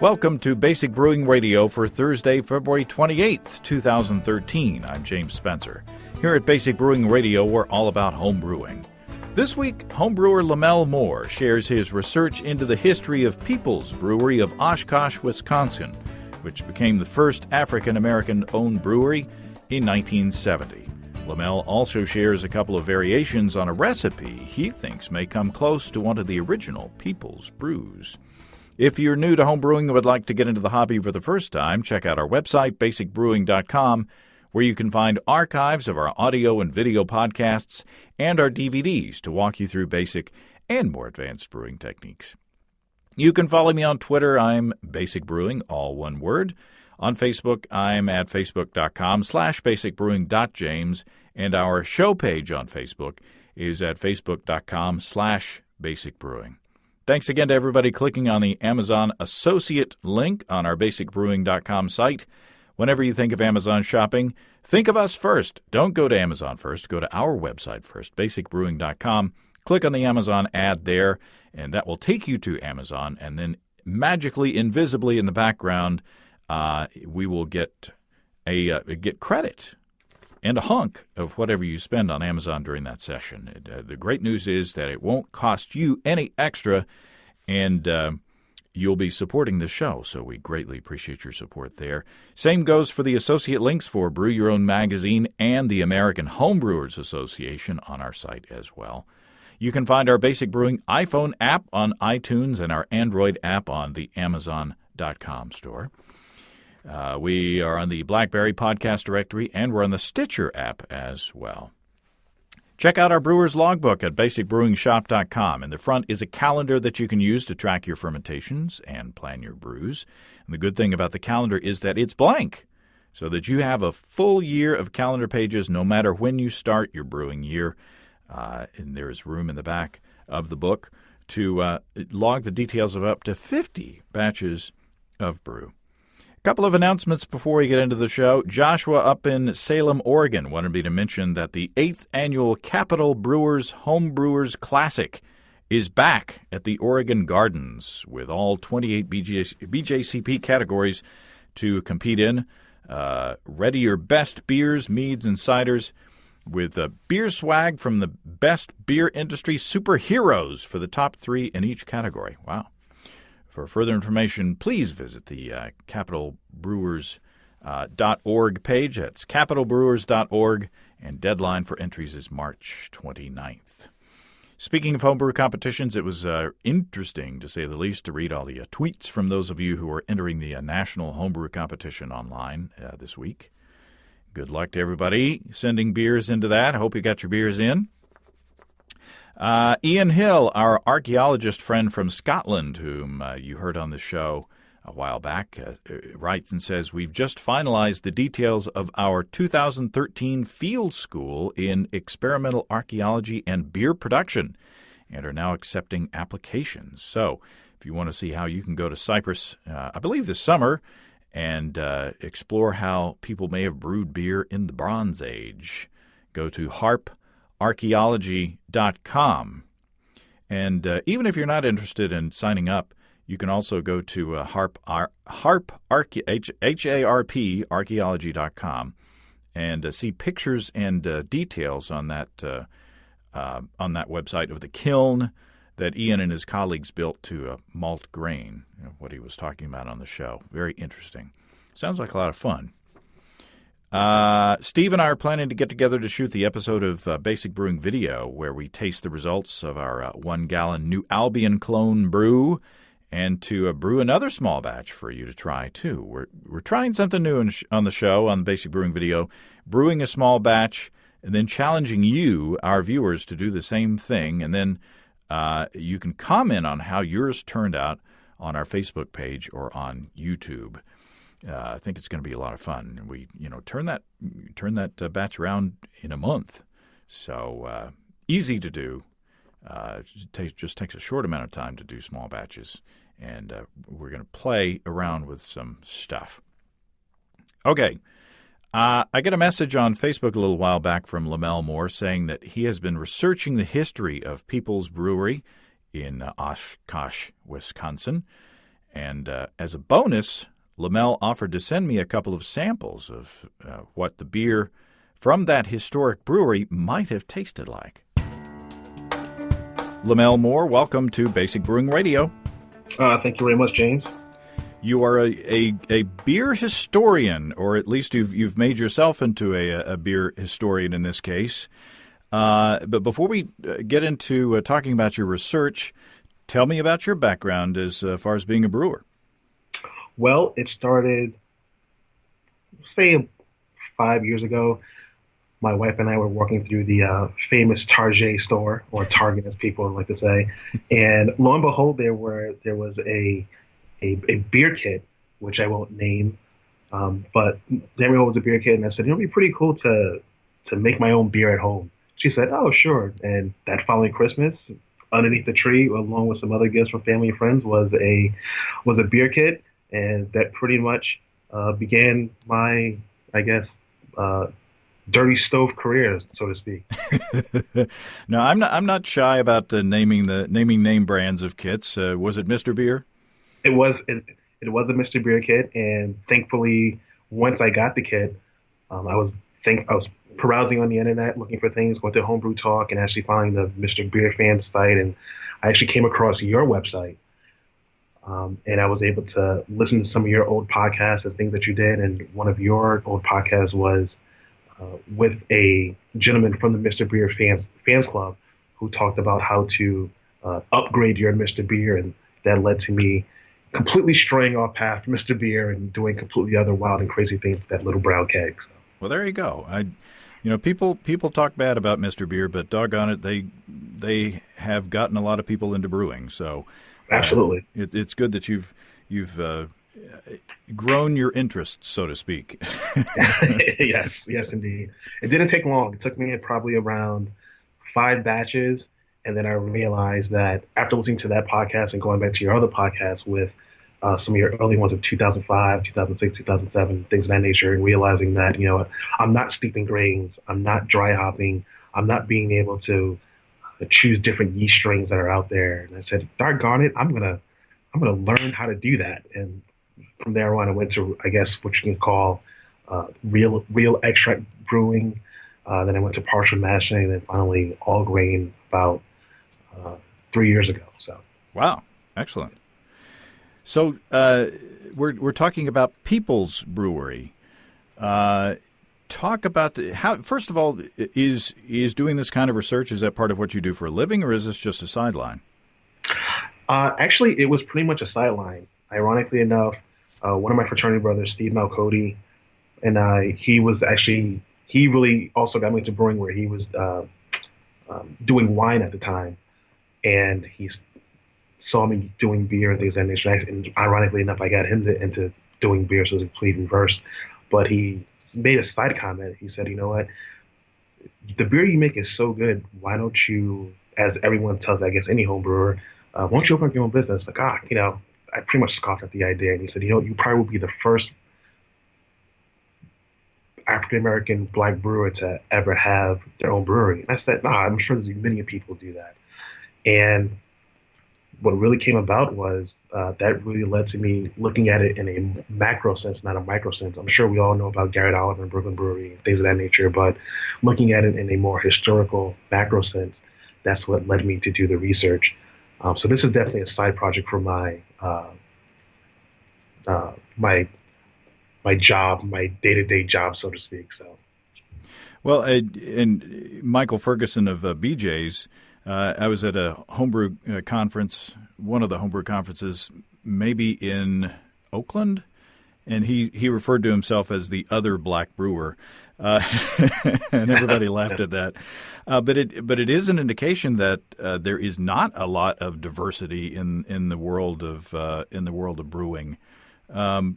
Welcome to Basic Brewing Radio for Thursday, February 28th, 2013. I'm James Spencer. Here at Basic Brewing Radio, we're all about home brewing. This week, homebrewer Lamel Moore shares his research into the history of Peoples Brewery of Oshkosh, Wisconsin, which became the first African-American-owned brewery in 1970. Lamel also shares a couple of variations on a recipe he thinks may come close to one of the original Peoples brews. If you're new to homebrewing and would like to get into the hobby for the first time, check out our website, basicbrewing.com, where you can find archives of our audio and video podcasts and our DVDs to walk you through basic and more advanced brewing techniques. You can follow me on Twitter. I'm Basic Brewing, all one word. On Facebook, I'm at facebook.com/basicbrewing.james, and our show page on Facebook is at facebook.com/basicbrewing. Thanks again to everybody clicking on the Amazon Associate link on our basicbrewing.com site. Whenever you think of Amazon shopping, think of us first. Don't go to Amazon first. Go to our website first, basicbrewing.com. Click on the Amazon ad there, and that will take you to Amazon. And then magically, invisibly in the background, we will get credit and a hunk of whatever you spend on Amazon during that session. The great news is that it won't cost you any extra, and you'll be supporting the show, so we greatly appreciate your support there. Same goes for the associate links for Brew Your Own Magazine and the American Homebrewers Association on our site as well. You can find our Basic Brewing iPhone app on iTunes and our Android app on the Amazon.com store. We are on the BlackBerry podcast directory, and we're on the Stitcher app as well. Check out our brewer's logbook at basicbrewingshop.com. In the front is a calendar that you can use to track your fermentations and plan your brews. And the good thing about the calendar is that it's blank, so that you have a full year of calendar pages no matter when you start your brewing year. And there's room in the back of the book to log the details of up to 50 batches of brew. Couple of announcements before we get into the show. Joshua up in Salem, Oregon, wanted me to mention that the 8th annual Capital Brewers Homebrewers Classic is back at the Oregon Gardens with all 28 BJCP categories to compete in. Ready your best beers, meads, and ciders with beer swag from the best beer industry superheroes for the top 3 in each category. Wow. For further information, please visit the capitalbrewers.org page. That's capitalbrewers.org, and deadline for entries is March 29th. Speaking of homebrew competitions, it was interesting, to say the least, to read all the tweets from those of you who are entering the National Homebrew Competition online this week. Good luck to everybody sending beers into that. I hope you got your beers in. Ian Hill, our archaeologist friend from Scotland, whom you heard on the show a while back, writes and says, "We've just finalized the details of our 2013 field school in experimental archaeology and beer production and are now accepting applications." So if you want to see how you can go to Cyprus, I believe this summer, and explore how people may have brewed beer in the Bronze Age, go to harparchaeology.com. And even if you're not interested in signing up, you can also go to harparchaeology.com and see pictures and details on that website of the kiln that Ian and his colleagues built to malt grain, what he was talking about on the show. Very interesting. Sounds like a lot of fun. Steve and I are planning to get together to shoot the episode of Basic Brewing Video, where we taste the results of our 1-gallon New Albion clone brew, and to brew another small batch for you to try, too. We're trying something new on the show, on Basic Brewing Video, brewing a small batch, and then challenging you, our viewers, to do the same thing. And then you can comment on how yours turned out on our Facebook page or on YouTube. I think it's going to be a lot of fun. We, turn that batch around in a month. So easy to do. It just takes a short amount of time to do small batches. And we're going to play around with some stuff. Okay. I got a message on Facebook a little while back from Lamel Moore saying that he has been researching the history of Peoples Brewery in Oshkosh, Wisconsin. And as a bonus, Lamel offered to send me a couple of samples of what the beer from that historic brewery might have tasted like. Lamel Moore, welcome to Basic Brewing Radio. Thank you very much, James. You are a beer historian, or at least you've made yourself into a beer historian in this case. But before we get into talking about your research, tell me about your background as far as being a brewer. Well, it started, say, 5 years ago. My wife and I were walking through the famous Target store, or Target as people like to say, and lo and behold, there was a beer kit, which I won't name, but there was a beer kit, and I said, it'd be pretty cool to make my own beer at home. She said, oh, sure. And that following Christmas, underneath the tree, along with some other gifts from family and friends, was a beer kit, and that pretty much began my, I guess, dirty stove career, so to speak. No, I'm not shy about naming name brands of kits. Was it Mr. Beer? It was a Mr. Beer kit, and thankfully, once I got the kit, I was perusing on the internet, looking for things, going to Homebrew Talk, and actually finding the Mr. Beer fan site, and I actually came across your website, and I was able to listen to some of your old podcasts and things that you did, and one of your old podcasts was with a gentleman from the Mr. Beer fans club who talked about how to upgrade your Mr. Beer, and that led to me completely straying off path from Mr. Beer and doing completely other wild and crazy things with that little brown keg. So. Well, there you go. People talk bad about Mr. Beer, but doggone it, they have gotten a lot of people into brewing. So absolutely, it's good that you've grown your interest, so to speak. Yes, indeed. It didn't take long. It took me probably around 5 batches, and then I realized that after listening to that podcast and going back to your other podcasts with some of your early ones of 2005, 2006, 2007, things of that nature, and realizing that, I'm not steeping grains, I'm not dry hopping, I'm not being able to choose different yeast strains that are out there. And I said, doggone it, I'm gonna learn how to do that. And from there on, I went to, I guess, what you can call real extract brewing. Then I went to partial mashing, and then finally all grain about 3 years ago. So wow, excellent. So we're talking about Peoples Brewery. Talk about how. First of all, is doing this kind of research, is that part of what you do for a living, or is this just a sideline? Actually, it was pretty much a sideline. Ironically enough, one of my fraternity brothers, Steve Malcody, and he really also got me into brewing, where he was doing wine at the time, and he saw me doing beer and things of that nature. And ironically enough, I got him into doing beer, so it was a complete reverse. But he made a side comment. He said, you know what, the beer you make is so good, why don't you, as everyone tells, I guess, any home brewer, why don't you open up your own business? Like, I pretty much scoffed at the idea. And he said, you probably will be the first African-American black brewer to ever have their own brewery. And I said, I'm sure there's many people who do that. And what really came about was that really led to me looking at it in a macro sense, not a micro sense. I'm sure we all know about Garrett Oliver and Brooklyn Brewery and things of that nature, but looking at it in a more historical macro sense, that's what led me to do the research. So this is definitely a side project for my job, my day-to-day job, so to speak. So, well, and Michael Ferguson of BJ's, I was at a homebrew conference, one of the homebrew conferences, maybe in Oakland, and he referred to himself as the other black brewer, and everybody laughed at that. But it is an indication that there is not a lot of diversity in the world of brewing. Do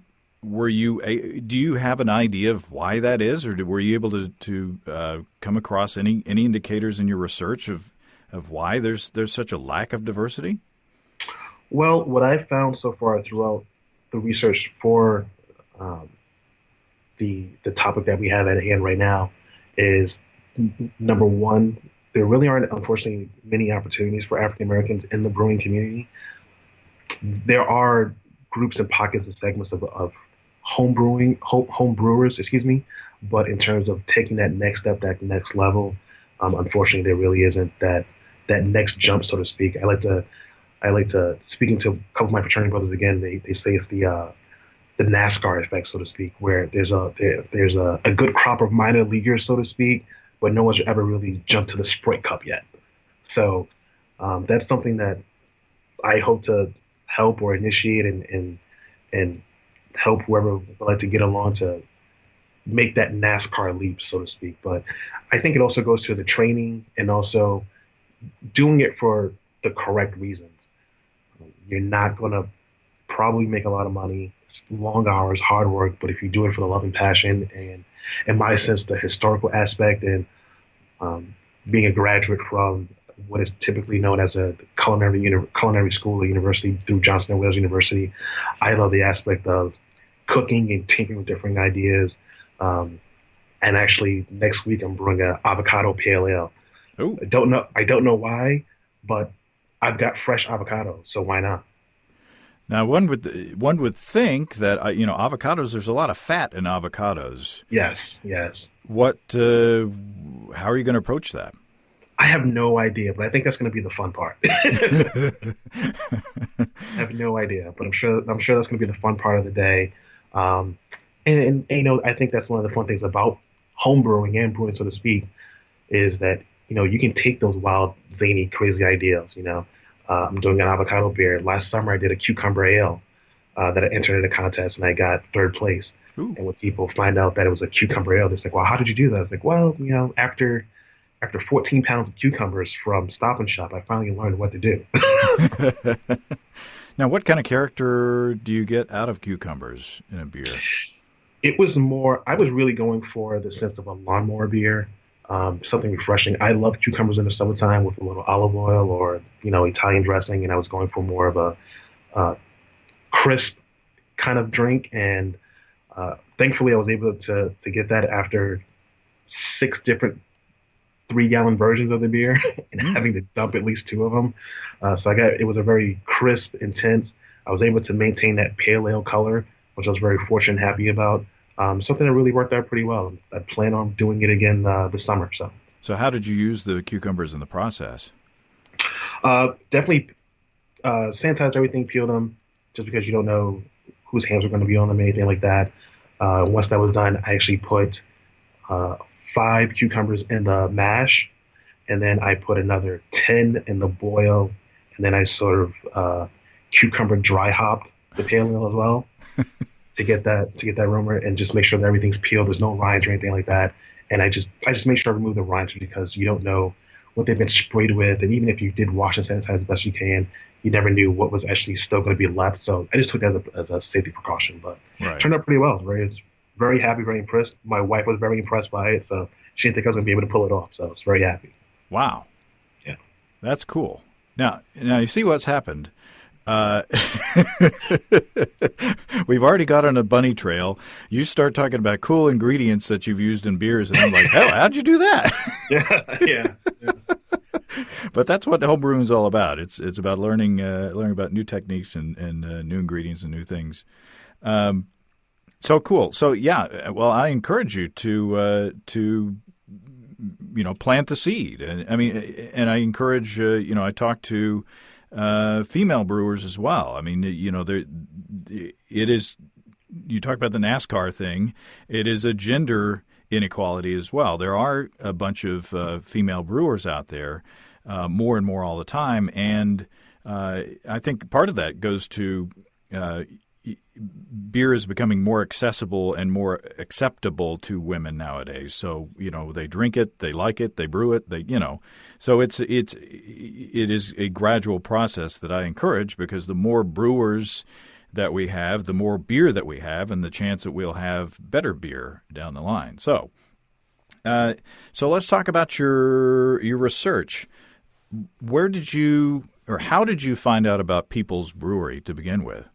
you have an idea of why that is, or were you able to come across any indicators in your research of why there's such a lack of diversity? Well, what I've found so far throughout the research for the topic that we have at hand right now is, number one, there really aren't, unfortunately, many opportunities for African Americans in the brewing community. There are groups and pockets and segments of home brewers, excuse me. But in terms of taking that next step, that next level, unfortunately, there really isn't that next jump, so to speak. I like to speaking to a couple of my fraternity brothers again. They say it's the NASCAR effect, so to speak, where there's a good crop of minor leaguers, so to speak, but no one's ever really jumped to the Sprite Cup yet. So that's something that I hope to help or initiate and help whoever would like to get along to make that NASCAR leap, so to speak. But I think it also goes to the training and also doing it for the correct reasons. You're not going to probably make a lot of money, long hours, hard work, but if you do it for the love and passion and, in my sense, the historical aspect and being a graduate from what is typically known as a culinary school or university through Johnson & Wales University, I love the aspect of cooking and tinkering with different ideas. And actually, next week I'm brewing an avocado pale ale. Ooh. I don't know why, but I've got fresh avocado, so why not? Now, one would think that avocados. There's a lot of fat in avocados. Yes. What? How are you going to approach that? I have no idea, but I think that's going to be the fun part. I have no idea, but I'm sure that's going to be the fun part of the day. And I think that's one of the fun things about home brewing and brewing, so to speak, is that you can take those wild, zany, crazy ideas. I'm doing an avocado beer. Last summer, I did a cucumber ale that I entered in a contest, and I got third place. Ooh. And when people find out that it was a cucumber ale, they're like, "Well, how did you do that?" I was like, "Well, after 14 pounds of cucumbers from Stop and Shop, I finally learned what to do." Now, what kind of character do you get out of cucumbers in a beer? It was more, I was really going for the sense of a lawnmower beer, something refreshing. I love cucumbers in the summertime with a little olive oil or, Italian dressing, and I was going for more of a crisp kind of drink. And thankfully, I was able to get that after 6 different 3-gallon versions of the beer and having to dump at least 2 of them. So it was a very crisp, intense. I was able to maintain that pale ale color, which I was very fortunate and happy about. Something that really worked out pretty well. I plan on doing it again this summer. So how did you use the cucumbers in the process? Definitely sanitize everything, peel them, just because you don't know whose hands are going to be on them, anything like that. Once that was done, I actually put 5 cucumbers in the mash, and then I put another 10 in the boil, and then I sort of cucumber dry hopped the pale ale as well to get that aroma and just make sure that everything's peeled. There's no rinds or anything like that. And I just make sure I remove the rinds because you don't know what they've been sprayed with, and even if you did wash and sanitize the best you can, you never knew what was actually still going to be left. So I just took that as a safety precaution, but it turned out pretty well. Very happy, very impressed. My wife was very impressed by it, so she didn't think I was going to be able to pull it off. So I was very happy. Wow. Yeah. That's cool. Now you see what's happened. We've already got on a bunny trail. You start talking about cool ingredients that you've used in beers, and I'm like, hell, how'd you do that? Yeah. But that's what homebrewing is all about. It's about learning about new techniques and new ingredients and new things. So cool. So yeah, well, I encourage you to plant the seed. And I encourage I talk to female brewers as well. I mean, it is. You talk about the NASCAR thing. It is a gender inequality as well. There are a bunch of female brewers out there, more and more all the time, and I think part of that goes to beer is becoming more accessible and more acceptable to women nowadays. So they drink it, they like it, they brew it, So it is a gradual process that I encourage, because the more brewers that we have, the more beer that we have, and the chance that we'll have better beer down the line. So let's talk about your research. Where did you, or how did you find out about Peoples Brewery to begin with?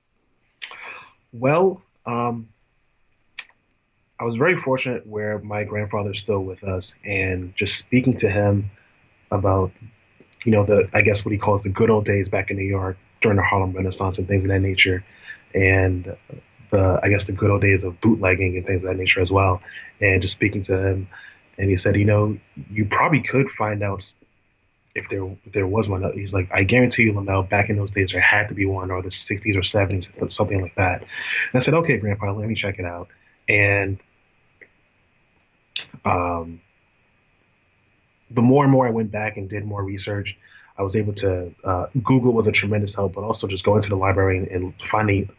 Well, I was very fortunate where my grandfather's still with us, and just speaking to him about, I guess what he calls the good old days back in New York during the Harlem Renaissance and things of that nature, and I guess the good old days of bootlegging and things of that nature as well. And just speaking to him, and he said, you probably could find out if there was one. He's like, I guarantee you, Lamel, back in those days there had to be one, or the 60s or 70s, something like that. And I said, okay, Grandpa, let me check it out. And the more and more I went back and did more research, I was able to Google was a tremendous help, but also just going to the library and finding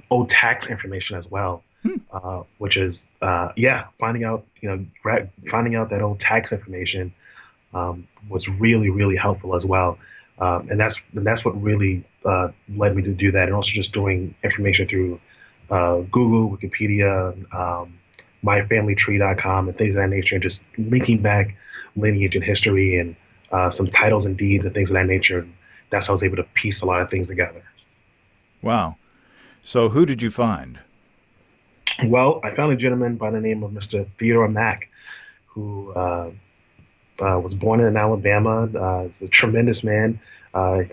old tax information as well, which is finding out finding out that old tax information was really, really helpful as well, and that's what really led me to do that, and also just doing information through Google, Wikipedia, myfamilytree.com, and things of that nature, and just linking back lineage and history and some titles and deeds and things of that nature. And that's how I was able to piece a lot of things together. Wow. So who did you find? Well, I found a gentleman by the name of Mr. Theodore Mack, who was born in Alabama. He's a tremendous man.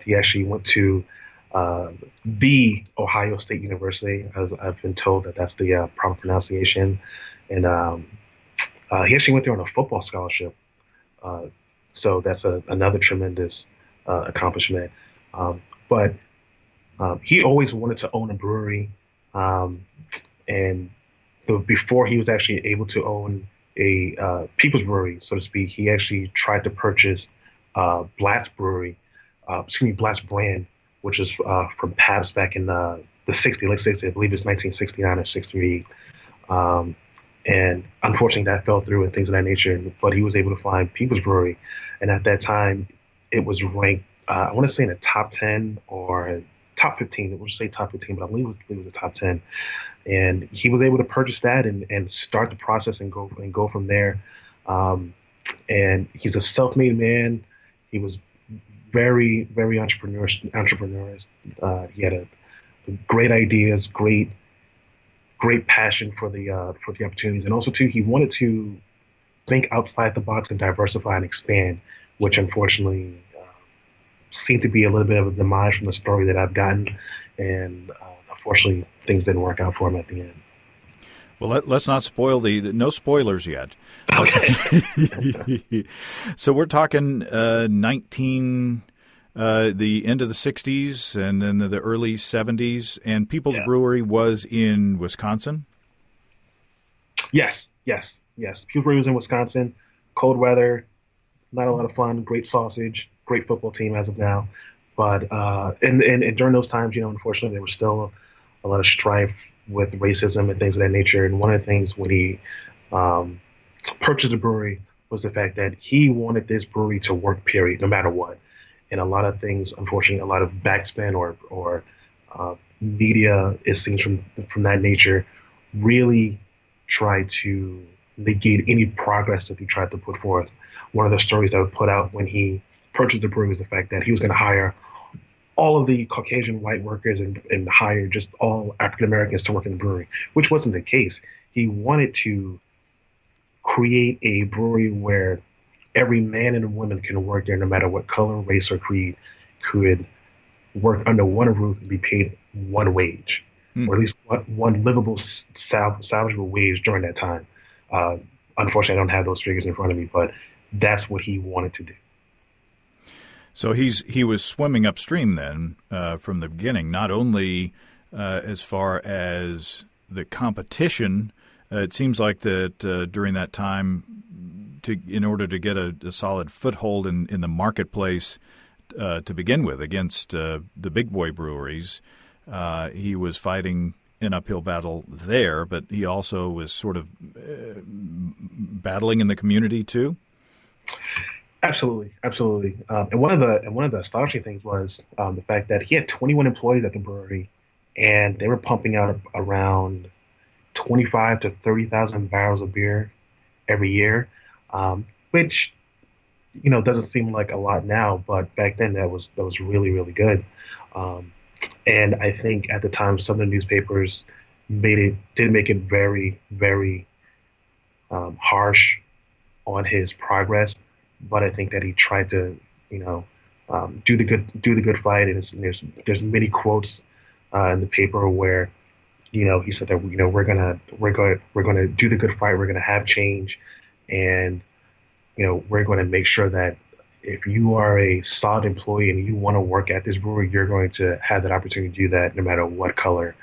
He actually went to the Ohio State University, as I've been told that's the proper pronunciation. And he actually went there on a football scholarship. So that's another tremendous accomplishment. But he always wanted to own a brewery. And before he was actually able to own a Peoples Brewery, so to speak, he actually tried to purchase Blatt's Brewery, Blatt's brand, which is from Pabst back in the 60s, late 60s, I believe it's 1969 or 68. And unfortunately, that fell through and things of that nature. But he was able to find Peoples Brewery, and at that time, it was ranked, I want to say in the top 10 or top 15. We'll just say top 15, but I believe it was the top 10. And he was able to purchase that and start the process and go from there. And he's a self-made man. He was very, very entrepreneurial. He had great ideas, great passion for the opportunities, and also too, he wanted to think outside the box and diversify and expand, which unfortunately seemed to be a little bit of a demise from the story that I've gotten, and unfortunately things didn't work out for him at the end. Well, let's not spoil no spoilers yet. Okay. So we're talking the end of the 60s and then the early 70s, and Peoples Brewery was in Wisconsin? Yes. Peoples Brewery was in Wisconsin. Cold weather, not a lot of fun, great sausage, great football team as of now. But and during those times, unfortunately, there was still a lot of strife with racism and things of that nature. And one of the things when he purchased the brewery was the fact that he wanted this brewery to work, period, no matter what. And a lot of things, unfortunately, a lot of backspin or media, it seems from that nature, really tried to negate any progress that he tried to put forth. One of the stories that was put out when he purchased the brewery was the fact that he was going to hire all of the Caucasian white workers and hire just all African Americans to work in the brewery, which wasn't the case. He wanted to create a brewery where every man and woman can work there, no matter what color, race, or creed, could work under one roof and be paid one wage, or at least one livable, salvageable wage during that time. Unfortunately, I don't have those figures in front of me, but that's what he wanted to do. So he was swimming upstream then from the beginning, not only as far as the competition. It seems like that during that time, in order to get a solid foothold in the marketplace to begin with against the big boy breweries, he was fighting an uphill battle there, but he also was sort of battling in the community too. Absolutely. And one of the astonishing things was the fact that he had 21 employees at the brewery, and they were pumping out around 25 to 30,000 barrels of beer every year, which doesn't seem like a lot now, but back then that was really, really good. And I think at the time some of the newspapers did make it very, very harsh on his progress. But I think that he tried to, do the good fight, and there's many quotes in the paper where he said that we're gonna do the good fight, we're gonna have change, and we're going to make sure that if you are a solid employee and you want to work at this brewery, you're going to have that opportunity to do that no matter what color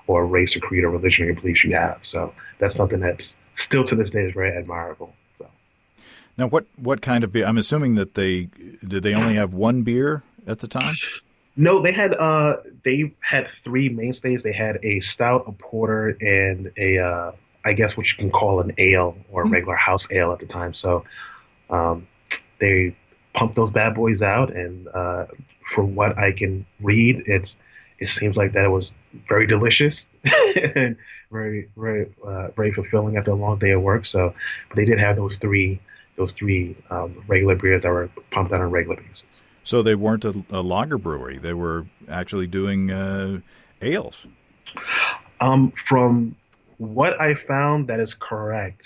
or race or creed or religion or beliefs you have. So that's something that's still to this day is very admirable. So. Now, what kind of beer? I'm assuming that did they only have one beer at the time? No, they had three mainstays. They had a stout, a porter, and a I guess what you can call an ale or a regular house ale at the time. So they pumped those bad boys out, and from what I can read, it seems like that it was very delicious and very very fulfilling after a long day of work. So, but they did have those three regular beers that were pumped out on a regular basis. So they weren't a lager brewery; they were actually doing ales. From what I found, that is correct.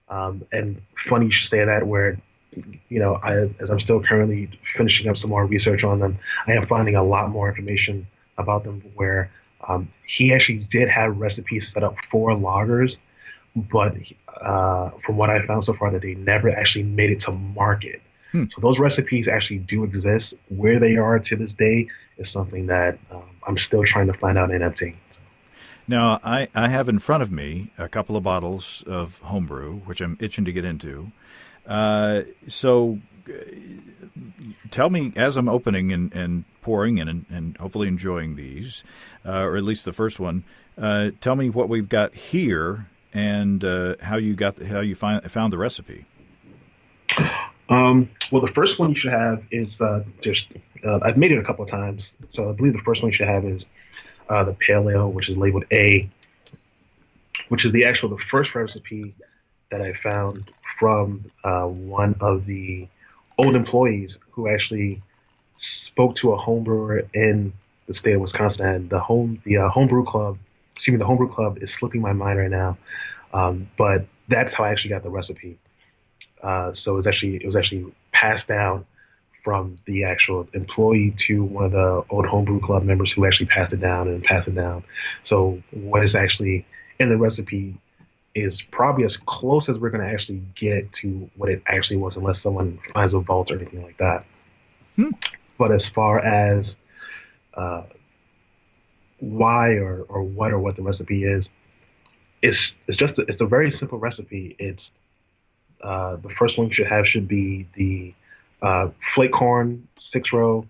And funny you should say that, where as I'm still currently finishing up some more research on them, I am finding a lot more information about them where he actually did have recipes set up for lagers, but from what I found so far, that they never actually made it to market. So those recipes actually do exist. Where they are to this day is something that I'm still trying to find out and obtain. Now, I have in front of me a couple of bottles of homebrew, which I'm itching to get into. So tell me, as I'm opening and pouring and hopefully enjoying these, or at least the first one, tell me what we've got here and how you found the recipe. Well, the first one you should have is I've made it a couple of times, so I believe the first one you should have is the pale ale, which is labeled A, which is the first recipe that I found from one of the old employees who actually spoke to a home brewer in the state of Wisconsin. And the homebrew club is slipping my mind right now, but that's how I actually got the recipe. So it was actually passed down from the actual employee to one of the old homebrew club members who actually passed it down. So what is actually in the recipe is probably as close as we're going to actually get to what it actually was, unless someone finds a vault or anything like that. But as far as why or what the recipe is, it's a very simple recipe. It's the first one you should have should be the flake corn, 6-row,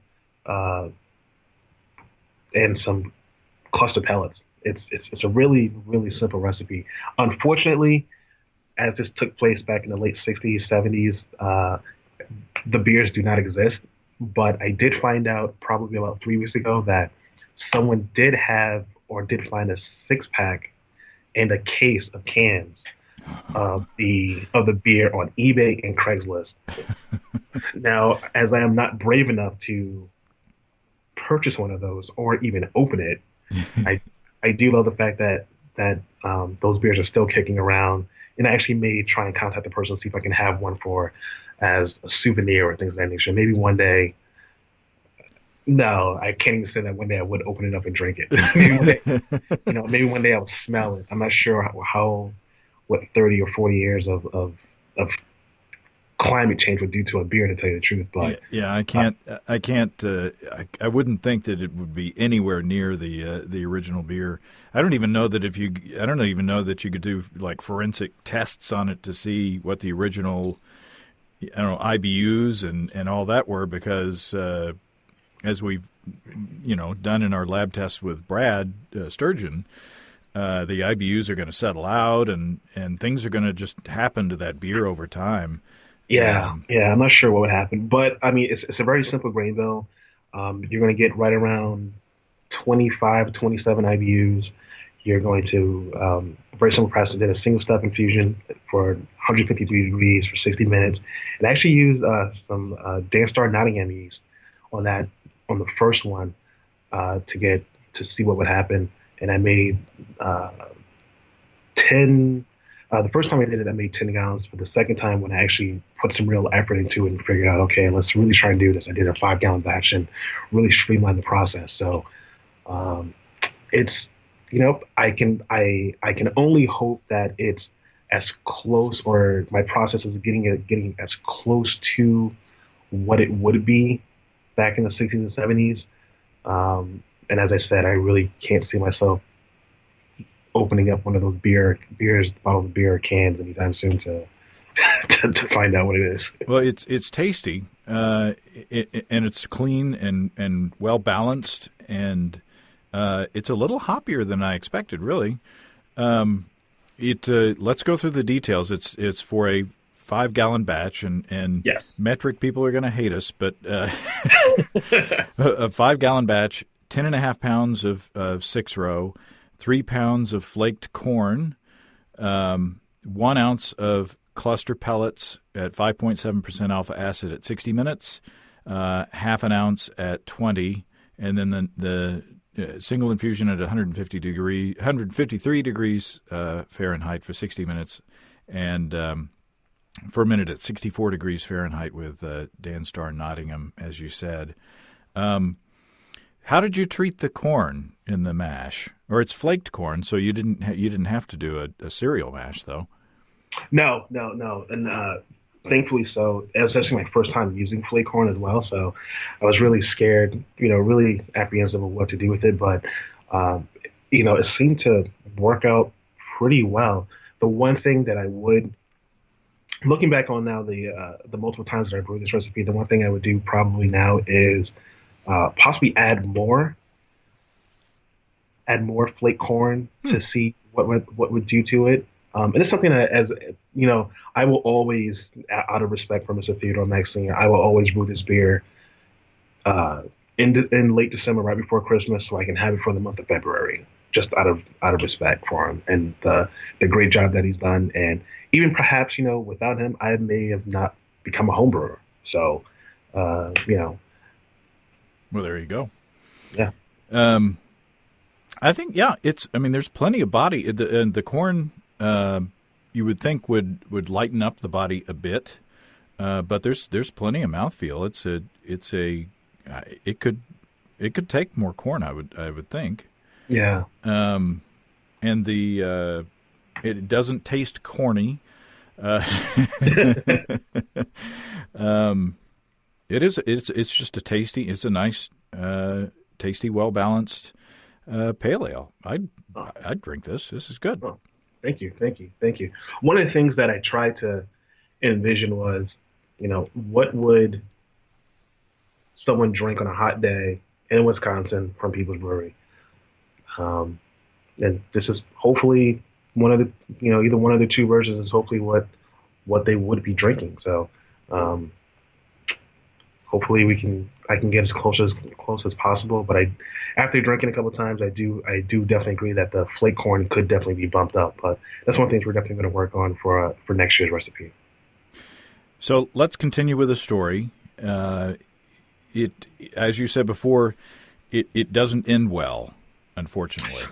and some cluster pellets. It's a really, really simple recipe. Unfortunately, as this took place back in the late 60s, 70s, the beers do not exist. But I did find out probably about 3 weeks ago that someone did find a 6-pack and a case of cans of the beer on eBay and Craigslist. Now, as I am not brave enough to purchase one of those or even open it, I do love the fact that those beers are still kicking around, and I actually may try and contact the person to see if I can have one as a souvenir or things of that nature. Maybe one day. No, I can't even say that one day I would open it up and drink it. Maybe one day I would smell it. I'm not sure what 30 or 40 years of climate change would do to a beer, to tell you the truth. But I wouldn't think that it would be anywhere near the original beer. I don't even know that you could do like forensic tests on it to see what the original, IBUs and all that were, because as we've done in our lab tests with Brad Sturgeon, the IBUs are going to settle out and things are going to just happen to that beer over time. Yeah, I'm not sure what would happen, but I mean, it's a very simple grain bill. You're going to get right around 25, 27 IBUs. You're going to very simple process. Did a single step infusion for 153 degrees for 60 minutes, and actually used some Danstar Nottingham yeast on the first one to see what would happen. And I made 10 The first time I did it, I made 10 gallons. For the second time, when I actually put some real effort into it and figured out, okay, let's really try and do this, I did a 5 gallon batch and really streamlined the process. So um, it's, I can only hope that it's as close, or my process is getting as close to what it would be back in the 60s and 70s. And as I said, I really can't see myself opening up one of those bottles of beer or cans anytime soon to to find out what it is. Well, it's tasty, and it's clean and well balanced, and it's a little hoppier than I expected. Really, let's go through the details. It's for a 5 gallon batch, and Yes. metric people are going to hate us, but a 5 gallon batch, 10.5 pounds of 6-row, 3 pounds of flaked corn, 1 ounce of cluster pellets at 5.7% alpha acid at 60 minutes, half an ounce at 20, and then the single infusion at 153 degrees Fahrenheit for 60 minutes, and fermented at 64 degrees Fahrenheit with Dan Starr Nottingham, as you said. How did you treat the corn in the mash? Or it's flaked corn, so you didn't have to do a cereal mash, though. No, and thankfully so. It was actually my first time using flake corn as well, so I was really scared, really apprehensive of what to do with it. But it seemed to work out pretty well. The one thing that I would, looking back on now the multiple times that I brewed this recipe, the one thing I would do probably now is possibly add more flake corn to see what would do to it. And it's something that, as I will always, out of respect for Mr. Theodore Maxine, I will always brew this beer in late December, right before Christmas, so I can have it for the month of February, just out of respect for him and the great job that he's done. And even perhaps, without him, I may have not become a home brewer. So, Well, there you go. Yeah. I think, there's plenty of body. The corn, you would think would lighten up the body a bit, but there's plenty of mouthfeel. It could take more corn, I would think. Yeah. And it doesn't taste corny. It's just it's a nice, tasty, well balanced pale ale. I'd drink this. This is good. Oh, thank you. One of the things that I tried to envision was, what would someone drink on a hot day in Wisconsin from Peoples Brewery? And this is hopefully one of the, either one of the two versions is hopefully what they would be drinking. So hopefully I can get as close as possible. But after drinking a couple of times, I do definitely agree that the flake corn could definitely be bumped up. But that's one thing we're definitely going to work on for next year's recipe. So let's continue with the story. It, as you said before, it doesn't end well, unfortunately.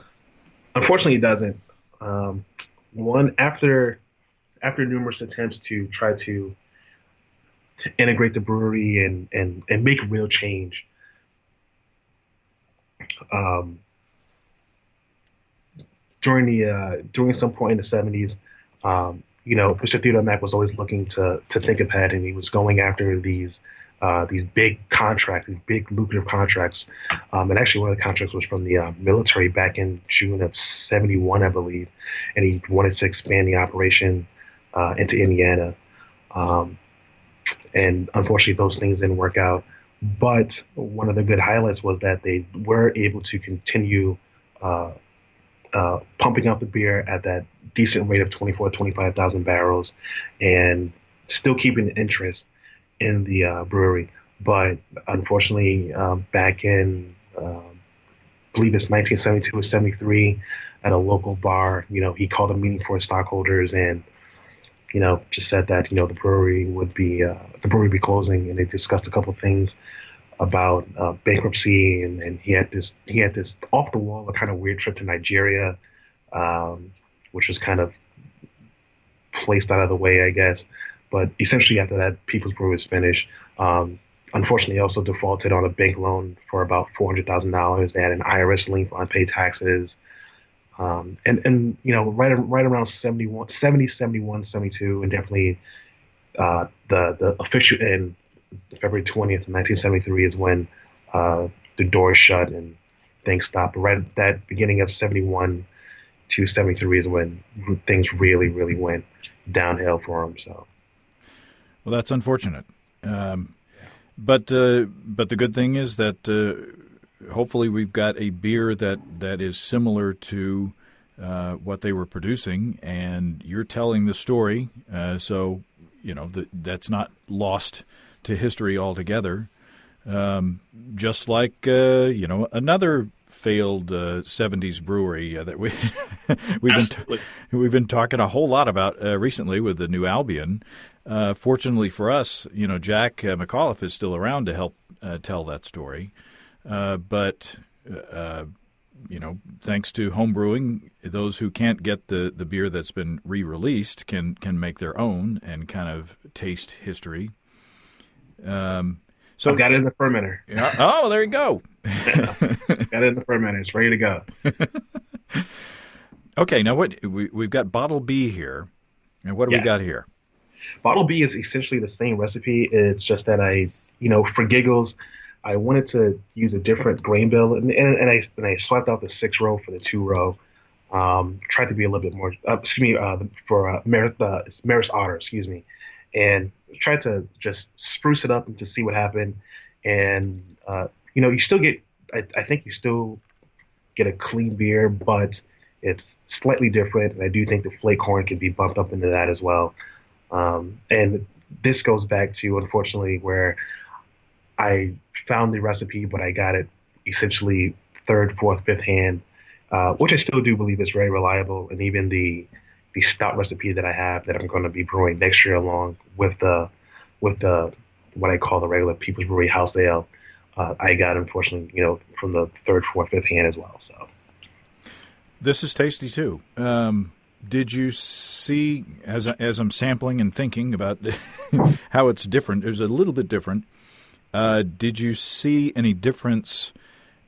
Unfortunately, it doesn't. One, after numerous attempts to try to integrate the brewery and make real change, during some point in the 70s, Mr. Theodore Mack was always looking to think ahead, and he was going after these big contracts, these big lucrative contracts. And actually, one of the contracts was from the military back in June of '71, I believe, and he wanted to expand the operation into Indiana. And unfortunately, those things didn't work out. But one of the good highlights was that they were able to continue pumping out the beer at that decent rate of 25,000 barrels, and still keeping the interest in the brewery. But unfortunately, back in, I believe it's 1972 or 73, at a local bar, he called a meeting for his stockholders and, just said that, the brewery would be closing, and they discussed a couple of things about bankruptcy, and he had this off the wall, a kind of weird trip to Nigeria, which was kind of placed out of the way, I guess. But essentially, after that, Peoples Brewery was finished. Unfortunately, also defaulted on a bank loan for about $400,000. They had an IRS lien for unpaid taxes. And right around 71, 70, 71, 72, and definitely the official in February 20th, 1973 is when the doors shut and things stopped. Right at that beginning of 71 to 73 is when things really, really went downhill for them. So, well, that's unfortunate. But the good thing is that hopefully we've got a beer that is similar to what they were producing, and you're telling the story. So that's not lost to history altogether. Just like another failed 70s brewery that we've been talking a whole lot about recently with the New Albion. Fortunately for us, Jack McAuliffe is still around to help tell that story. But thanks to homebrewing, those who can't get the beer that's been re-released can make their own and kind of taste history. So I've got it in the fermenter. Oh, there you go. Got it in the fermenter. It's ready to go. Okay, now we've got Bottle B here, and what do we got here? Bottle B is essentially the same recipe. It's just that for giggles, I wanted to use a different grain bill, and I swapped out the 6-row for the 2-row. Tried to be a little bit more, for Maris Otter, and tried to just spruce it up and to see what happened. And you still get, I think you still get a clean beer, but it's slightly different. And I do think the flake corn can be bumped up into that as well. And this goes back to, unfortunately, where I found the recipe, but I got it essentially third, fourth, fifth hand, which I still do believe is very reliable. And even the stout recipe that I have that I'm going to be brewing next year, along with the what I call the regular Peoples Brewery House Ale, I got, unfortunately, from the third, fourth, fifth hand as well. So this is tasty too. Did you see, as I'm sampling and thinking about how it's different, there's a little bit different. Did you see any difference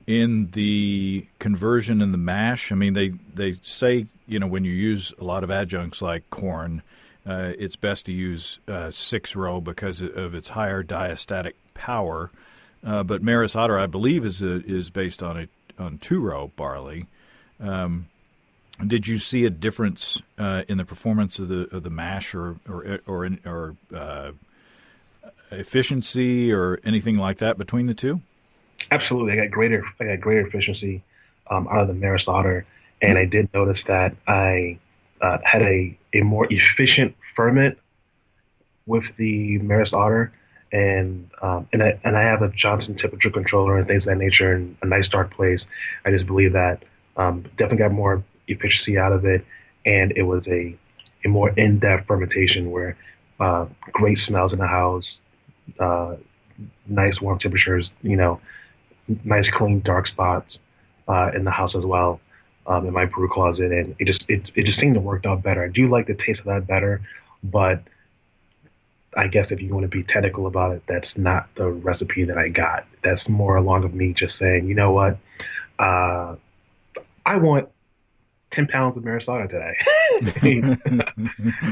in the conversion in the mash? I mean, they say, when you use a lot of adjuncts like corn, it's best to use 6-row because of its higher diastatic power. But Maris Otter, I believe, is based on 2-row barley. Did you see a difference in the performance of the mash or efficiency or anything like that between the two? Absolutely, I got greater efficiency out of the Maris Otter, and I did notice that I had a more efficient ferment with the Maris Otter, and I have a Johnson temperature controller and things of that nature, and a nice dark place. I just believe that definitely got more efficiency out of it, and it was a more in-depth fermentation where great smells in the house, nice warm temperatures, nice clean dark spots in the house as well, in my brew closet, and it just seemed to work out better. I do like the taste of that better, but I guess if you want to be technical about it, that's not the recipe that I got. That's more along of me just saying, you know what, I want 10 pounds of Maris Otter today,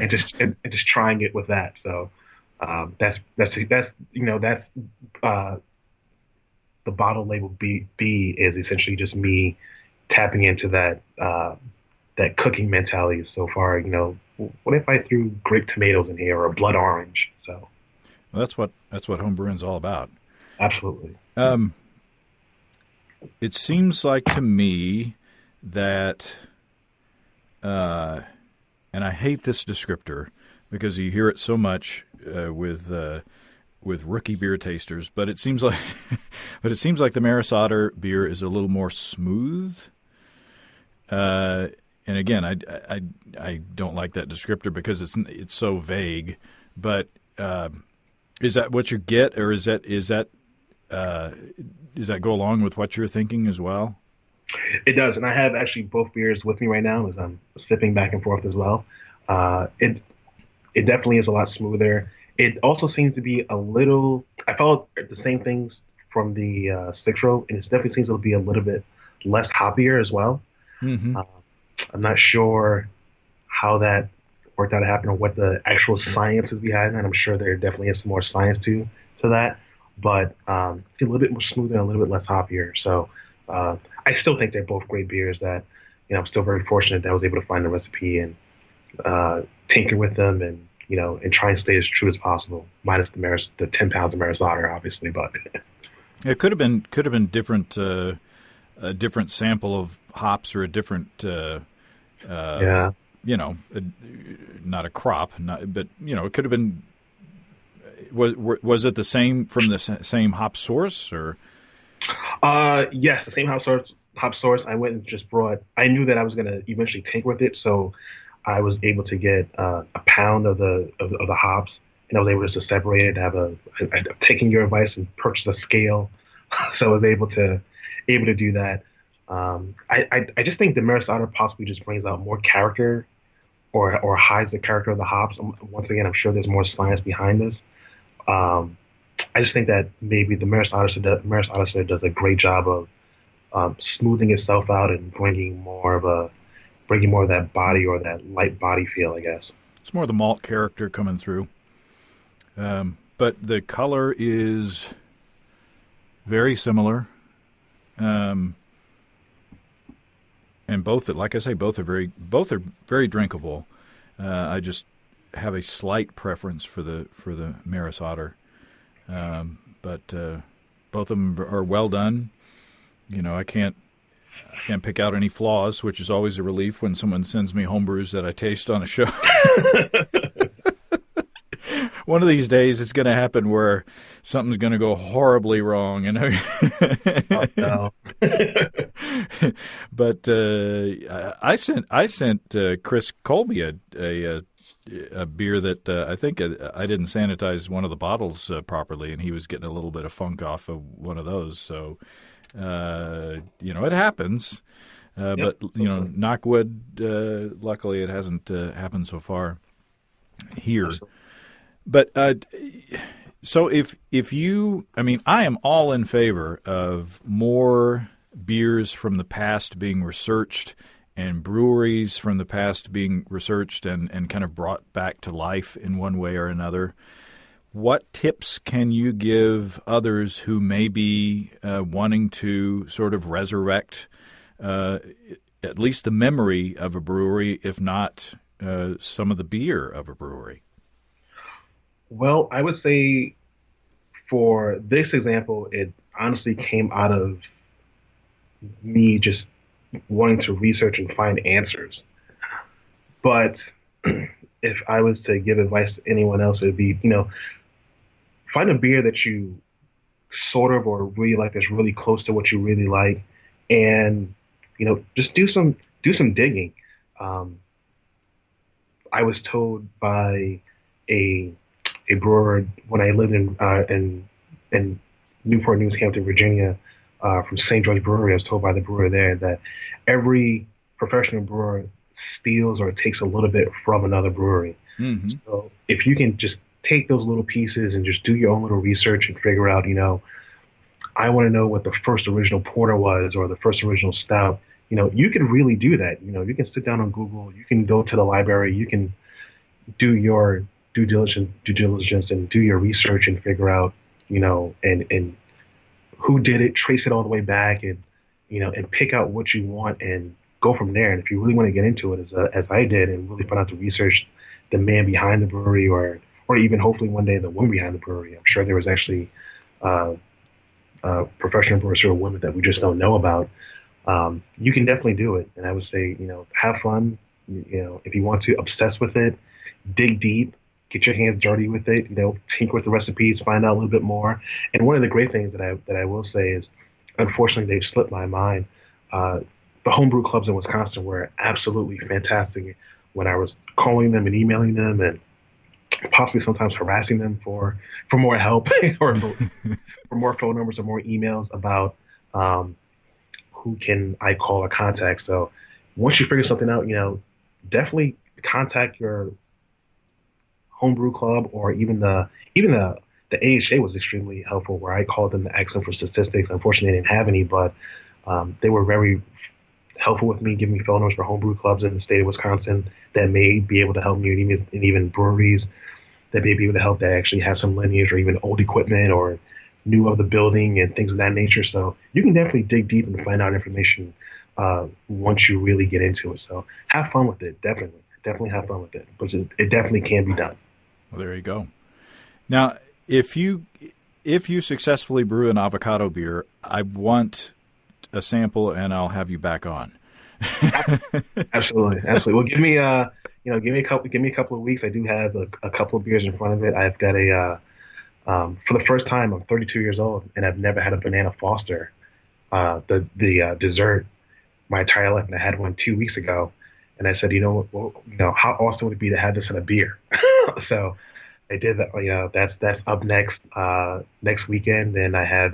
and just trying it with that. So that's the bottle label B is essentially just me tapping into that cooking mentality so far. What if I threw grape tomatoes in here or blood orange? So well, that's what homebrewing's all about. Absolutely. It seems like to me that, and I hate this descriptor because you hear it so much with rookie beer tasters, but it seems like the Maris Otter beer is a little more smooth. And again, I don't like that descriptor because it's so vague. But is that what you get, or is that does that go along with what you're thinking as well? It does, and I have actually both beers with me right now as I'm sipping back and forth as well. It definitely is a lot smoother. It also seems to be a little. I felt the same things from the six row, and it definitely seems to be a little bit less hoppier as well. Hmm. Uh, I'm not sure how that worked out to happen or what the actual science is behind that. I'm sure there definitely is some more science to that, but it's a little bit more smoother and a little bit less hoppier. So I still think they're both great beers. That I'm still very fortunate that I was able to find the recipe and tinker with them and and try and stay as true as possible, minus the 10 pounds of maris otter, obviously. But It could have been different, a different sample of hops or a different, yeah. not a crop, but it could have been. Was it the same from the same hop source or? Yes, the same hop source. Hop source. I went and just brought. I knew that I was going to eventually tinker with it, so I was able to get a pound of the hops, and I was able just to separate it. I've taken your advice and purchased a scale, so I was able to do that. I just think the Maris Otter possibly just brings out more character or hides the character of the hops. Once again, I'm sure there's more science behind this. Um, I just think that maybe the Maris Odyssey does a great job of smoothing itself out and bringing more of that body or that light body feel, I guess. It's more the malt character coming through, but the color is very similar, um, and both, like I say, both are very drinkable. I just have a slight preference for the Maris Otter. But both of them are well done. I can't pick out any flaws, which is always a relief when someone sends me homebrews that I taste on a show. One of these days, it's going to happen where something's going to go horribly wrong, Oh, no. But I sent Chris Colby a beer that I think I didn't sanitize one of the bottles properly, and he was getting a little bit of funk off of one of those. So, it happens. Yep. But, knock wood, luckily it hasn't happened so far here. Absolutely. But so I am all in favor of more beers from the past being researched and breweries from the past being researched and kind of brought back to life in one way or another. What tips can you give others who may be wanting to sort of resurrect at least the memory of a brewery, if not some of the beer of a brewery? Well, I would say for this example, it honestly came out of me just wanting to research and find answers. But if I was to give advice to anyone else, it would be, find a beer that you sort of or really like that's really close to what you really like, and just do some digging. Um, I was told by a brewer when I lived in Newport News, Hampton, Virginia, from St. George Brewery. I was told by the brewer there that every professional brewer steals or takes a little bit from another brewery. Mm-hmm. So if you can just take those little pieces and just do your own little research and figure out, I want to know what the first original porter was or the first original stout. You can really do that. You can sit down on Google, you can go to the library, you can do your due diligence and do your research and figure out, and who did it, trace it all the way back and, and pick out what you want and go from there. And if you really want to get into it as I did and really find out the research, the man behind the brewery or even hopefully one day the woman behind the brewery, I'm sure there was actually professional brewers who are women that we just don't know about. You can definitely do it. And I would say, have fun. If you want to obsess with it, dig deep, get your hands dirty with it, tinker with the recipes, find out a little bit more. And one of the great things that I will say is, unfortunately, they've slipped my mind. The homebrew clubs in Wisconsin were absolutely fantastic when I was calling them and emailing them and possibly sometimes harassing them for more help or for more phone numbers or more emails about who can I call or contact. So once you figure something out, definitely contact your homebrew club, or even the AHA was extremely helpful, where I called them to ask them for statistics. Unfortunately, they didn't have any, but they were very helpful with me, giving me phone numbers for homebrew clubs in the state of Wisconsin that may be able to help me, and even breweries that may be able to help that actually have some lineage or even old equipment or new of the building and things of that nature. So you can definitely dig deep and find out information once you really get into it. So have fun with it, definitely have fun with it, because it definitely can be done. Well, there you go. Now, if you successfully brew an avocado beer, I want a sample, and I'll have you back on. Absolutely. Well, give me a couple of weeks. I do have a couple of beers in front of it. I've got for the first time, I'm 32 years old, and I've never had a banana Foster, the dessert, my entire life. And I had one 2 weeks ago, and I said, how awesome would it be to have this in a beer? So I did that. That's up next weekend. And I have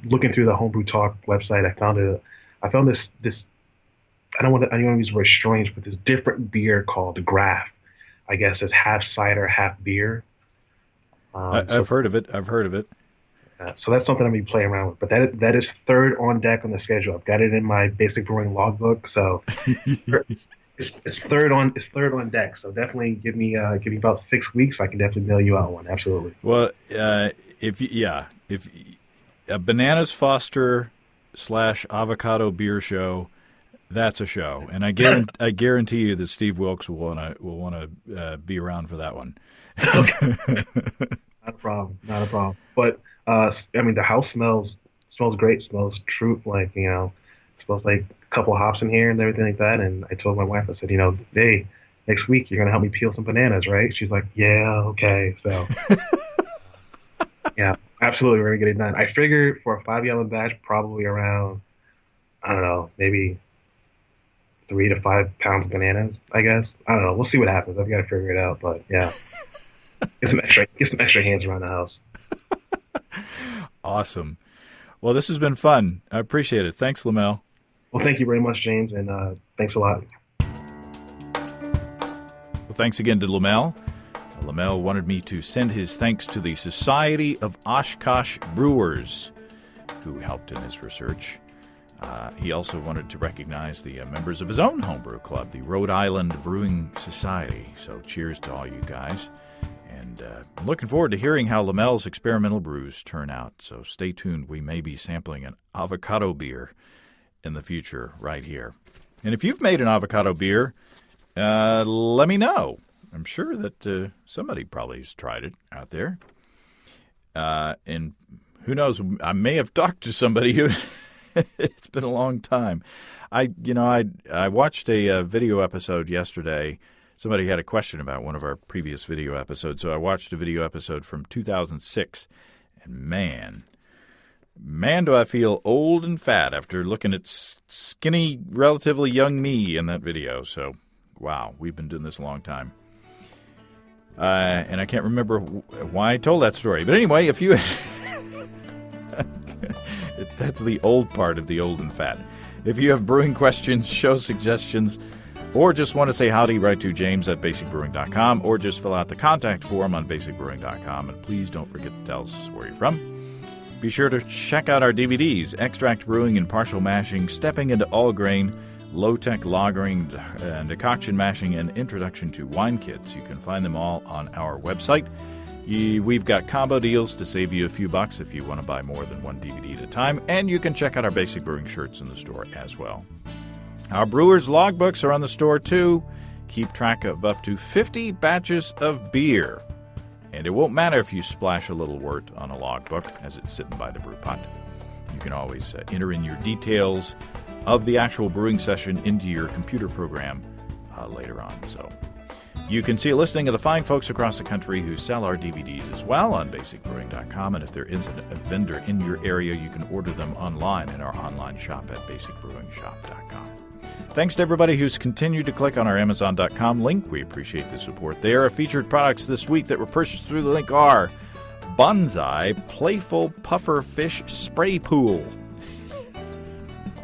looking through the Homebrew Talk website, I found this. I don't want to use the word strange, but this different beer called the Graf. I guess it's half cider, half beer. I've heard of it. So that's something I'm going to be playing around with. But that is third on deck on the schedule. I've got it in my basic brewing logbook. So it's third on deck. So definitely give me about 6 weeks. I can definitely mail you out one. Absolutely. Well, if a Bananas Foster / avocado beer show, that's a show, and I guarantee you that Steve Wilkes will want to be around for that one. Okay. Not a problem. But the house smells great. Smells true, smells like a couple of hops in here and everything like that. And I told my wife, I said, hey, next week you're gonna help me peel some bananas, right? She's like, yeah, okay. So yeah, absolutely, we're gonna get it done. I figured for a 5-gallon batch, probably around, I don't know, maybe 3 to 5 pounds of bananas, I guess. I don't know. We'll see what happens. I've got to figure it out, but yeah. Get some extra hands around the house. Awesome. Well, this has been fun. I appreciate it. Thanks, Lamel. Well, thank you very much, James, and thanks a lot. Well, thanks again to Lamel. Lamel wanted me to send his thanks to the Society of Oshkosh Brewers, who helped in his research. He also wanted to recognize the members of his own homebrew club, the Rhode Island Brewing Society. So cheers to all you guys. And I'm looking forward to hearing how Lamel's experimental brews turn out. So stay tuned. We may be sampling an avocado beer in the future right here. And if you've made an avocado beer, let me know. I'm sure that somebody probably has tried it out there. And who knows, I may have talked to somebody who... It's been a long time. I watched a video episode yesterday. Somebody had a question about one of our previous video episodes, so I watched a video episode from 2006, and man, do I feel old and fat after looking at skinny, relatively young me in that video. So, wow, we've been doing this a long time. And I can't remember why I told that story. But anyway, if you... That's the old part of the old and fat. If you have brewing questions, show suggestions, or just want to say howdy, write to james@basicbrewing.com, or just fill out the contact form on basicbrewing.com. And please don't forget to tell us where you're from. Be sure to check out our DVDs, Extract Brewing and Partial Mashing, Stepping into All Grain, Low-Tech Lagering, Decoction Mashing, and Introduction to Wine Kits. You can find them all on our website. We've got combo deals to save you a few bucks if you want to buy more than one DVD at a time, and you can check out our Basic Brewing shirts in the store as well. Our brewers' logbooks are on the store too. Keep track of up to 50 batches of beer. And it won't matter if you splash a little wort on a logbook as it's sitting by the brew pot. You can always enter in your details of the actual brewing session into your computer program later on. So you can see a listing of the fine folks across the country who sell our DVDs as well on basicbrewing.com. And if there isn't a vendor in your area, you can order them online in our online shop at basicbrewingshop.com. Thanks to everybody who's continued to click on our Amazon.com link. We appreciate the support there. Our featured products this week that were purchased through the link are Bonsai Playful Puffer Fish Spray Pool.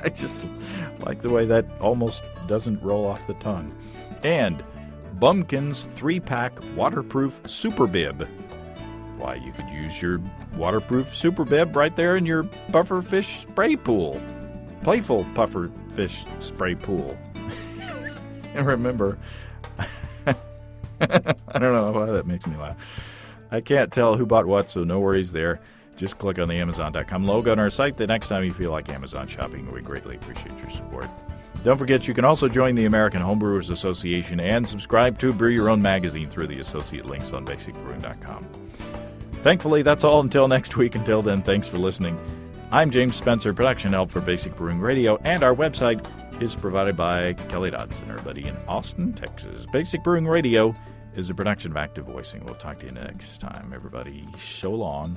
I just like the way that almost doesn't roll off the tongue. And Bumpkins 3-pack waterproof super bib. Why, you could use your waterproof super bib right there in your pufferfish spray pool. Playful pufferfish spray pool. And remember, I don't know why that makes me laugh. I can't tell who bought what, so no worries there. Just click on the Amazon.com logo on our site the next time you feel like Amazon shopping. We greatly appreciate your support. Don't forget, you can also join the American Homebrewers Association and subscribe to Brew Your Own magazine through the associate links on basicbrewing.com. Thankfully, that's all until next week. Until then, thanks for listening. I'm James Spencer, production help for Basic Brewing Radio, and our website is provided by Kelly Dodson, everybody in Austin, Texas. Basic Brewing Radio is a production of Active Voicing. We'll talk to you next time, everybody. So long.